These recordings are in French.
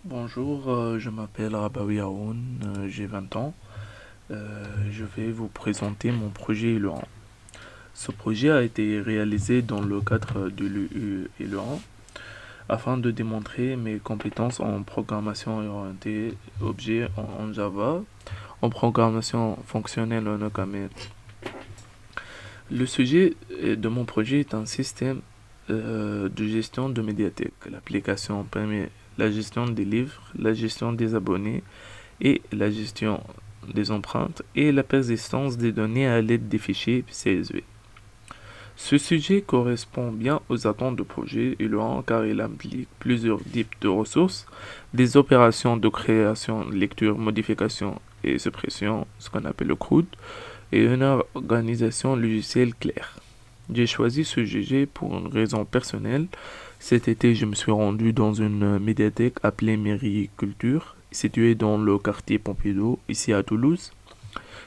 Bonjour, je m'appelle Rabawi Aoun, j'ai 20 ans. Je vais vous présenter mon projet Eluan. Ce projet a été réalisé dans le cadre de l'UE Eluan afin de démontrer mes compétences en programmation orientée objet en Java, en programmation fonctionnelle en OCaml. Le sujet de mon projet est un système de gestion de médiathèque. L'application permet la gestion des livres, la gestion des abonnés et la gestion des empreintes et la persistance des données à l'aide des fichiers CSV. Ce sujet correspond bien aux attentes du projet Eluan car il implique plusieurs types de ressources, des opérations de création, lecture, modification et suppression, ce qu'on appelle le CRUD, et une organisation logicielle claire. J'ai choisi ce GG pour une raison personnelle. Cet été, je me suis rendu dans une médiathèque appelée Mairie Culture, située dans le quartier Pompidou, ici à Toulouse.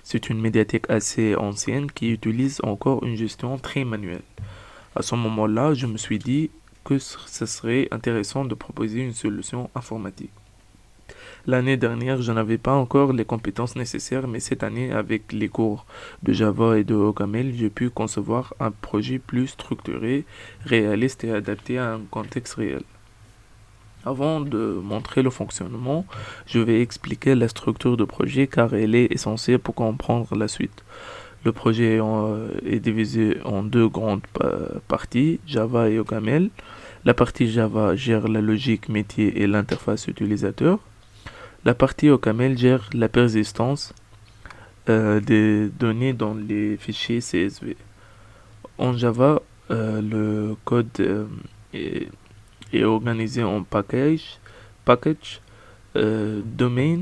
C'est une médiathèque assez ancienne qui utilise encore une gestion très manuelle. À ce moment-là, je me suis dit que ce serait intéressant de proposer une solution informatique. L'année dernière, je n'avais pas encore les compétences nécessaires, mais cette année, avec les cours de Java et de OCaml, j'ai pu concevoir un projet plus structuré, réaliste et adapté à un contexte réel. Avant de montrer le fonctionnement, je vais expliquer la structure du projet car elle est essentielle pour comprendre la suite. Le projet est divisé en deux grandes parties, Java et OCaml. La partie Java gère la logique métier et l'interface utilisateur. La partie OCaml gère la persistance des données dans les fichiers CSV. En Java, le code est, est organisé en package, domain,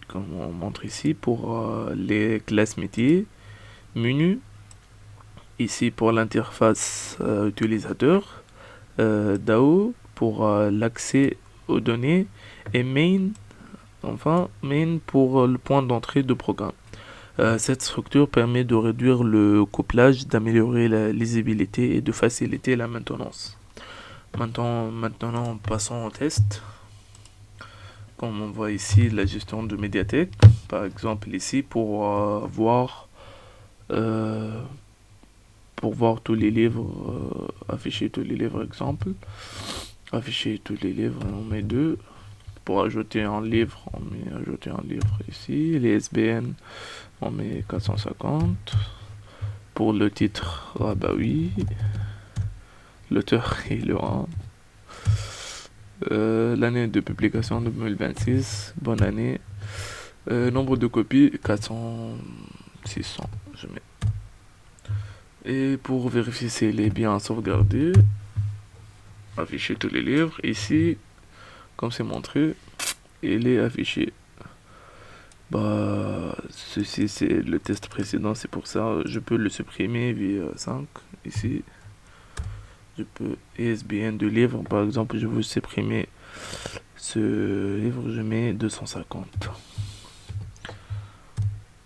comme on montre ici, pour les classes métiers, menu, ici pour l'interface utilisateur, DAO pour l'accès aux données, et main pour le point d'entrée de programme. Cette structure permet de réduire le couplage, d'améliorer la lisibilité et de faciliter la maintenance. Maintenant, passons au test. Comme on voit ici, la gestion de médiathèque. Par exemple, ici, euh, pour voir tous les livres, afficher tous les livres, exemple. Afficher tous les livres, on met deux. Pour ajouter un livre, on met ajouter un livre ici. Les SBN, on met 450. Pour le titre, ah bah oui. L'auteur est le 1. L'année de publication 2026, bonne année. Nombre de copies 400, 600, je mets. Et pour vérifier s'il est bien sauvegardé, afficher tous les livres. Ici, comme c'est montré, il est affiché. Bah, ceci c'est le test précédent, c'est pour ça je peux le supprimer via 5 ici. Je peux ISBN de livre, par exemple, je veux supprimer ce livre, je mets 250.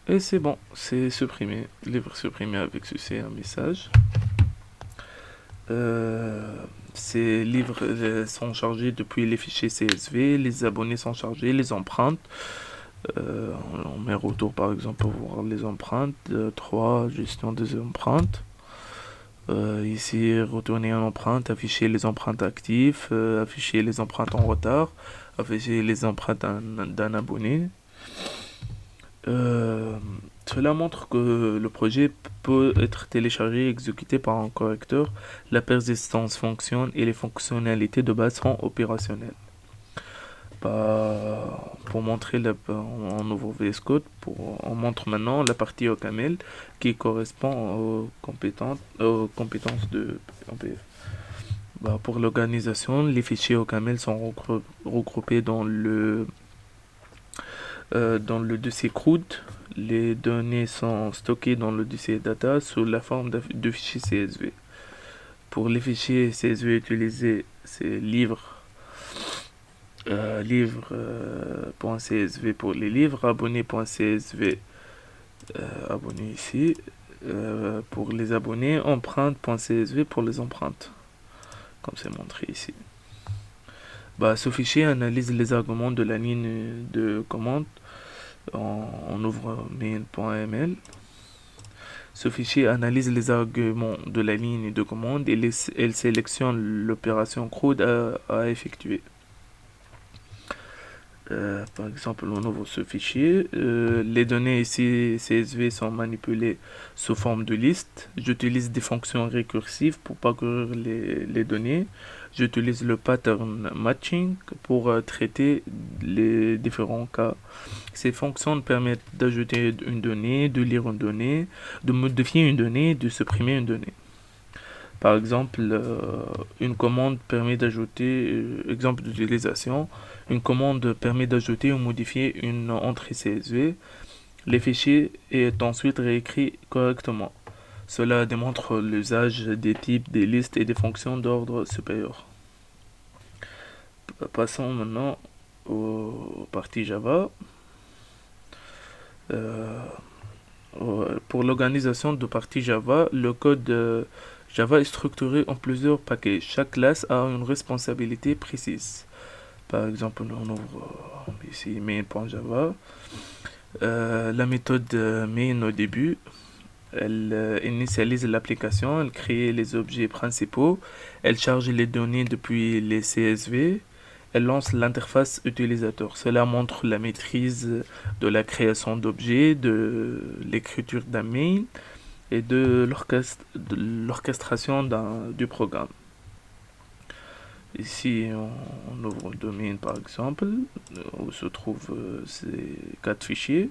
Et c'est bon, c'est supprimé. Livre supprimé avec succès, un message. Euh, Ces livres sont chargés depuis les fichiers CSV, les abonnés sont chargés, les empreintes. On met retour par exemple pour voir les empreintes. 3, gestion des empreintes. Ici, retourner une empreinte, afficher les empreintes actives, afficher les empreintes en retard, afficher les empreintes d'un abonné. Euh, Cela montre que le projet peut être téléchargé et exécuté par un correcteur. La persistance fonctionne et les fonctionnalités de base sont opérationnelles. Pour montrer on ouvre VS Code, on montre maintenant la partie OCaml qui correspond aux compétences de MPF. Pour l'organisation, les fichiers OCaml sont regroupés dans le dossier CRUD. Les données sont stockées dans le dossier data sous la forme de fichiers CSV. Pour les fichiers CSV utilisés, c'est livre.csv pour les livres, abonné.csv, abonné ici, pour les abonnés, empreinte.csv pour les empreintes, comme c'est montré ici. Ce fichier analyse les arguments de la ligne de commande. On ouvre main.ml. Ce fichier analyse les arguments de la ligne de commande et elle sélectionne l'opération CRUD à effectuer. Par exemple, on ouvre ce fichier. Les données ici CSV sont manipulées sous forme de liste. J'utilise des fonctions récursives pour parcourir les données. J'utilise le pattern matching pour traiter les différents cas. Ces fonctions permettent d'ajouter une donnée, de lire une donnée, de modifier une donnée, de supprimer une donnée. Par exemple, une commande permet d'ajouter, exemple d'utilisation, une commande permet d'ajouter ou modifier une entrée CSV. Les fichiers est ensuite réécrit correctement. Cela démontre l'usage des types, des listes et des fonctions d'ordre supérieur. Passons maintenant aux parties Java. Pour l'organisation de parties Java, le code Java est structuré en plusieurs paquets. Chaque classe a une responsabilité précise. Par exemple, on ouvre ici main.java. La méthode main au début, elle initialise l'application, elle crée les objets principaux, elle charge les données depuis les CSV, elle lance l'interface utilisateur. Cela montre la maîtrise de la création d'objets, de l'écriture d'un main et de l'orchestration du programme. Ici, on ouvre le domaine par exemple, où se trouvent ces 4 fichiers.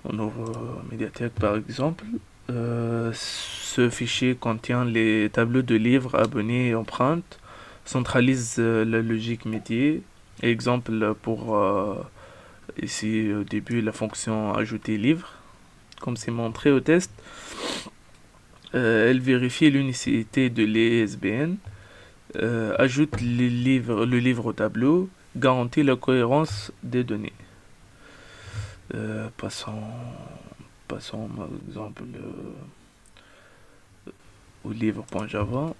On ouvre médiathèque par exemple. Ce fichier contient les tableaux de livres, abonnés et empreintes, centralise la logique métier. Exemple pour ici au début la fonction ajouter livre, comme c'est montré au test. Elle vérifie l'unicité de l'ISBN, ajoute le livre au tableau, garantit la cohérence des données. Passons par exemple au livre.java.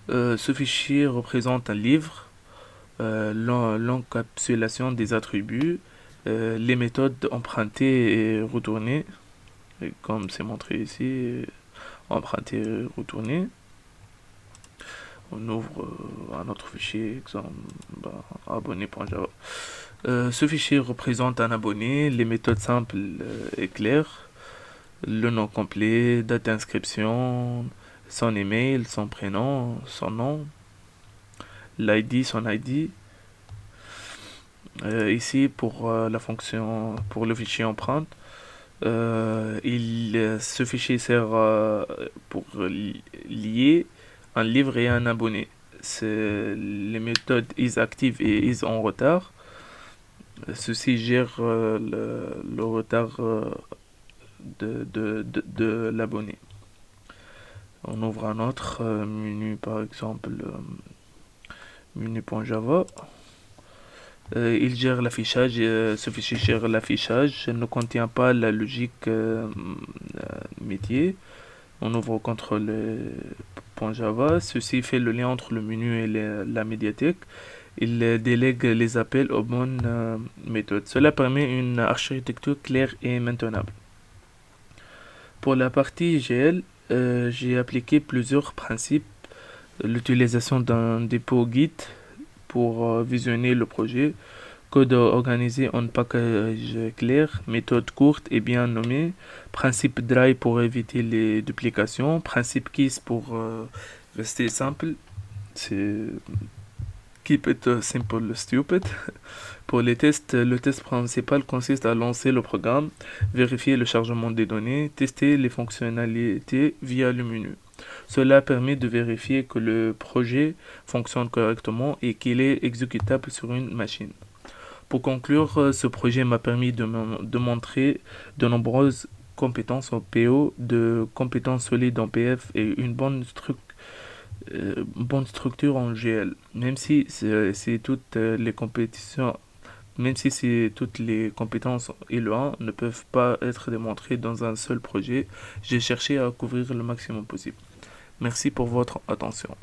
Ce fichier représente un livre, l'encapsulation des attributs, les méthodes empruntées et retournées, et comme c'est montré ici, emprunter et retourner. On ouvre un autre fichier, exemple abonné.java. Ce fichier représente un abonné, les méthodes simples et claires, le nom complet, date d'inscription, son email, son prénom, son nom, l'ID, son ID. Ici pour la fonction, pour le fichier empreinte, ce fichier sert pour lier un livre et un abonné. C'est les méthodes isActive et isEnRetard. Ceci gère le retard de l'abonné. On ouvre un autre menu, par exemple menu.java. Il gère l'affichage, ce fichier gère l'affichage, il ne contient pas la logique métier. On ouvre contrôle.java, ceci fait le lien entre le menu et la médiathèque. Il délègue les appels aux bonnes méthodes. Cela permet une architecture claire et maintenable. Pour la partie IGL, j'ai appliqué plusieurs principes. L'utilisation d'un dépôt Git pour visionner le projet, code organisé en package clair, méthode courte et bien nommée, principe dry pour éviter les duplications, principe KISS pour rester simple, c'est keep it simple stupid. Pour les tests, le test principal consiste à lancer le programme, vérifier le chargement des données, tester les fonctionnalités via le menu. Cela permet de vérifier que le projet fonctionne correctement et qu'il est exécutable sur une machine. Pour conclure, ce projet m'a permis de montrer de nombreuses compétences en PO, de compétences solides en PF et une bonne structure en GL. Même si c'est toutes les compétitions Même si toutes les compétences IL1 ne peuvent pas être démontrées dans un seul projet, j'ai cherché à couvrir le maximum possible. Merci pour votre attention.